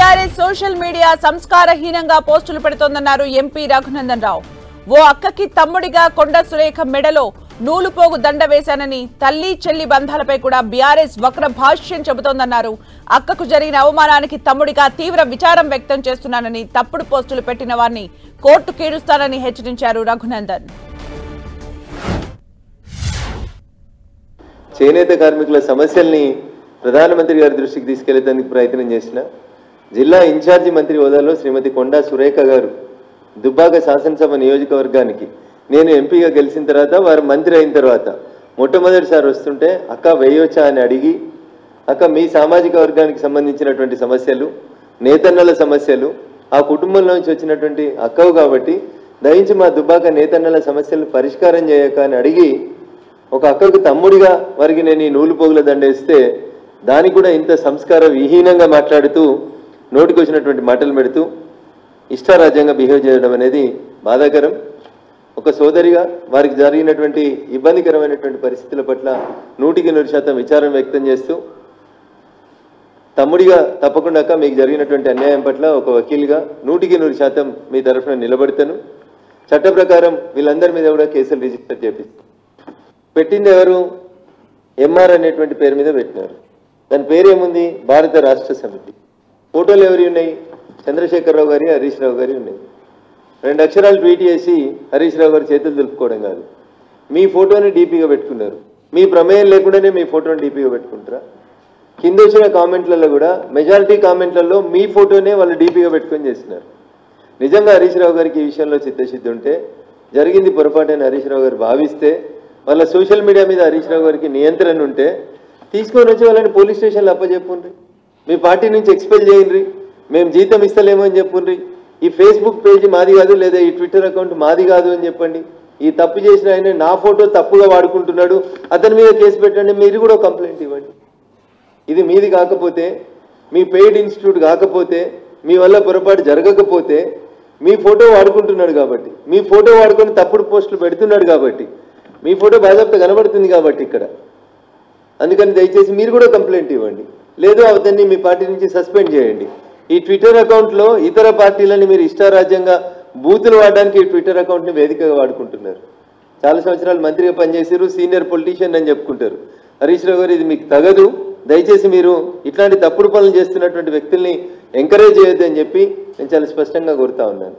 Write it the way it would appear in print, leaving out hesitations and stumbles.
BRS social media సంస్కారహీనంగా పోస్టులు పెడుతోందన్నారు MP Raghunandan Rao. ఓ అక్కకి తమ్ముడిగా కొండ సురేఖ మెడలో నూలుపోగు దండ వేశానని, తల్లి చెల్లి బంధాలపై కూడా బీఆర్ఎస్ వక్ర భాష్యం చెబుతోందన్నారు. అక్కకు జరిగిన అవమానానికి తమ్ముడిగా తీవ్ర విచారం వ్యక్తం చేస్తున్నానని, తప్పుడు పోస్టులు పెట్టిన వారిని కోర్టు కీడుస్తానని హెచ్చరించారు రఘునందన్. చేనేత కార్మికుల సమస్యల్ని ప్రధానమంత్రి గారి దృష్టికి తీసుకెళ్లేందుకు ప్రయత్నం చేసిన జిల్లా ఇన్ఛార్జి మంత్రి హోదాలో శ్రీమతి కొండా సురేఖ గారు దుబ్బాక శాసనసభ నియోజకవర్గానికి నేను ఎంపీగా గెలిచిన తర్వాత, వారు మంత్రి అయిన తర్వాత మొట్టమొదటిసారి వస్తుంటే అక్క వేయొచ్చా అని అడిగి, అక్క మీ సామాజిక వర్గానికి సంబంధించినటువంటి సమస్యలు, నేతన్నల సమస్యలు, ఆ కుటుంబంలో నుంచి వచ్చినటువంటి అక్కవు కాబట్టి దయించి మా దుబ్బాక నేతన్నల సమస్యలు పరిష్కారం చేయక అని అడిగి, ఒక అక్కకు తమ్ముడిగా వారికి నేను ఈ నూలు పోగుల దండేస్తే దానికి కూడా ఇంత సంస్కార విహీనంగా మాట్లాడుతూ నోటికి వచ్చినటువంటి మాటలు పెడుతూ ఇష్టారాజ్యంగా బిహేవ్ చేయడం అనేది బాధాకరం. ఒక సోదరిగా వారికి జరిగినటువంటి ఇబ్బందికరమైనటువంటి పరిస్థితుల పట్ల 100% విచారం వ్యక్తం చేస్తూ, తమ్ముడిగా తప్పకుండా మీకు జరిగినటువంటి అన్యాయం పట్ల ఒక వకీల్గా 100% మీ తరఫున నిలబడతాను. చట్ట ప్రకారం వీళ్ళందరి మీద కూడా కేసులు రిజిస్టర్ చేపిస్తాను. పెట్టింది ఎవరు? ఎంఆర్ అనేటువంటి పేరు మీద పెట్టినారు. దాని పేరు ఏముంది? భారత రాష్ట్ర సమితి. ఫోటోలు ఎవరి ఉన్నాయి? చంద్రశేఖరరావు గారి, హరీష్ రావు గారి ఉన్నాయి. 2 అక్షరాలు ట్వీట్ చేసి హరీష్ రావు గారి చేతులు దులుపుకోవడం కాదు, మీ ఫోటోని డీపీగా పెట్టుకున్నారు. మీ ప్రమేయం లేకుండానే మీ ఫోటోని డీపీగా పెట్టుకుంటారా? కింద వచ్చిన కామెంట్లలో కూడా మెజారిటీ కామెంట్లలో మీ ఫోటోనే వాళ్ళు డీపీగా పెట్టుకొని చేస్తున్నారు. నిజంగా హరీష్ రావు గారికి ఈ విషయంలో చిత్తశుద్ధి ఉంటే, జరిగింది పొరపాటని హరీష్ రావు గారు భావిస్తే, వాళ్ళ సోషల్ మీడియా మీద హరీష్ రావు గారికి నియంత్రణ ఉంటే తీసుకొని వచ్చి వాళ్ళని పోలీస్ స్టేషన్లో అప్పచెప్పుండ్రి, మీ పార్టీ నుంచి ఎక్స్పెల్ చేయండి, మేము జీతం ఇస్తలేమో అని చెప్పుండ్రి, ఈ ఫేస్బుక్ పేజీ మాది కాదు లేదా ఈ ట్విట్టర్ అకౌంట్ మాది కాదు అని చెప్పండి, ఈ తప్పు చేసిన ఆయన నా ఫోటో తప్పుగా వాడుకుంటున్నాడు, అతని మీద కేసు పెట్టండి, మీరు కూడా కంప్లైంట్ ఇవ్వండి. ఇది మీది కాకపోతే, మీ పెయిడ్ ఇన్స్టిట్యూట్ కాకపోతే, మీ వల్ల పొరపాటు జరగకపోతే, మీ ఫోటో వాడుకుంటున్నాడు కాబట్టి, మీ ఫోటో వాడుకొని తప్పుడు పోస్టులు పెడుతున్నాడు కాబట్టి, మీ ఫోటో బాధ్యత కనబడుతుంది కాబట్టి ఇక్కడ, అందుకని దయచేసి మీరు కూడా కంప్లైంట్ ఇవ్వండి, లేదు అతన్ని మీ పార్టీ నుంచి సస్పెండ్ చేయండి. ఈ ట్విట్టర్ అకౌంట్లో ఇతర పార్టీలని మీరు ఇష్టారాజ్యంగా బూతులు వాడడానికి ఈ ట్విట్టర్ అకౌంట్ని వేదికగా వాడుకుంటున్నారు. చాలా సంవత్సరాలు మంత్రిగా పనిచేసారు, సీనియర్ పొలిటీషియన్ అని చెప్పుకుంటారు. హరీష్ రావు గారు, ఇది మీకు తగదు, దయచేసి మీరు ఇట్లాంటి తప్పుడు పనులు చేస్తున్నటువంటి వ్యక్తుల్ని ఎంకరేజ్ చేయొద్దని చెప్పి నేను చాలా స్పష్టంగా కోరుతా ఉన్నాను.